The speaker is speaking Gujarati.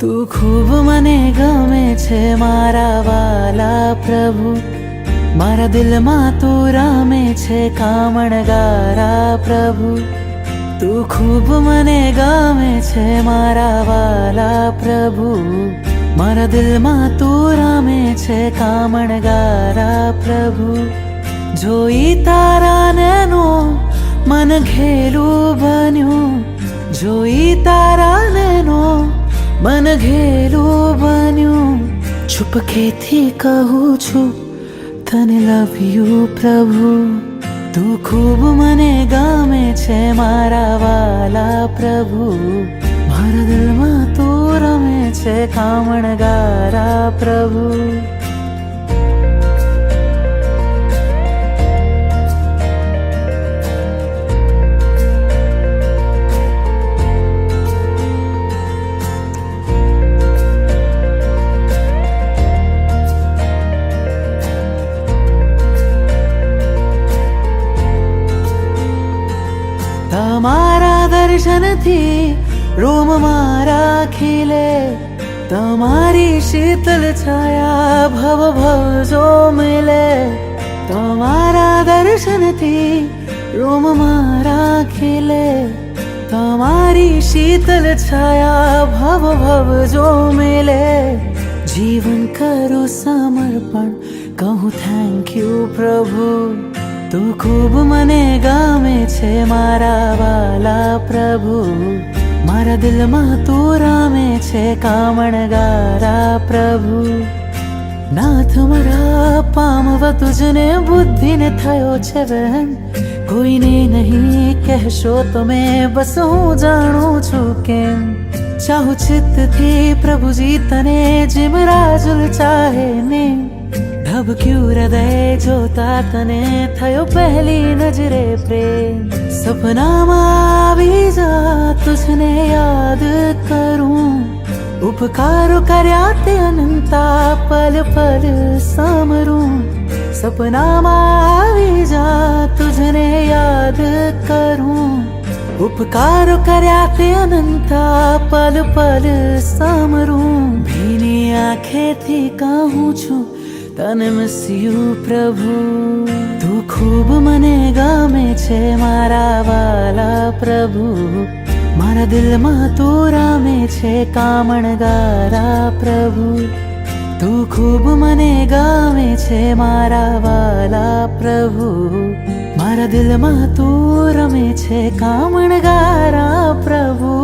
તું ખૂબ મને ગમે છે મારા વાલા પ્રભુ, મારા દિલમાં તું રમે છે કામણગારા પ્રભુ. તું ખૂબ મને ગમે છે મારા વાલા પ્રભુ, મારા દિલમાં તું રમે છે કામણગારા પ્રભુ. જોઈ તારા નૈનો મન ઘેલું બન્યું, જોઈ તારા નૈનો મન ઘેલું બન્યું. ચૂપકેથી કહું છું તને લવ યુ પ્રભુ. તું ખૂબ મને ગમે છે મારા વાલા પ્રભુ, મારા દિલમાં તું રમે છે કામણગારા પ્રભુ. તમારા દર્શનથી રોમ મારા ખીલે, તમારી શીતલ છાયા ભવ ભવ જો મિલે. તમારા દર્શનથી રોમ મારા ખીલે, તમારી શીતલ છાયા ભવ ભવ જો મિલે. જીવન કરું સમર્પણ, કહું થેન્ક યુ પ્રભુ. તું ખૂબ મને ગમે છે મારા વાલા પ્રભુ, મારા દિલમાં તું રમે છે કામણગારા પ્રભુ. નાથ મારા પામવા તુજને બુદ્ધિને થયો છે વહેમ, કોઈને નહીં કહેશો તમે બસ હું જાણું છું કેમ. ચાહું ચિત્તથી પ્રભુજી તને જેમ રાજુલ ચાહે ને, ધબક્યું હૃદય જોતા તને થયો પહેલી નજરે પ્રેમ. સપનામાં આવી જા તુજને યાદ કરું, ઉપકારો કર્યા તે અનંતા પલ પલ સામરું. સપનામાં આવી જા તુજને યાદ કરું, ઉપકારો કર્યા તે અનંતા પલ પલ સામરું. ભીની આંખેથી કહું છું તને મિસ યુ પ્રભુ. તું ખૂબ મને ગમે છે મારા વાલા પ્રભુ, મારા દિલમાં તું રમે છે કામણગારા પ્રભુ. તું ખૂબ મને ગમે છે મારા વાલા પ્રભુ, મારા દિલમાં તું રમે છે કામણગારા પ્રભુ.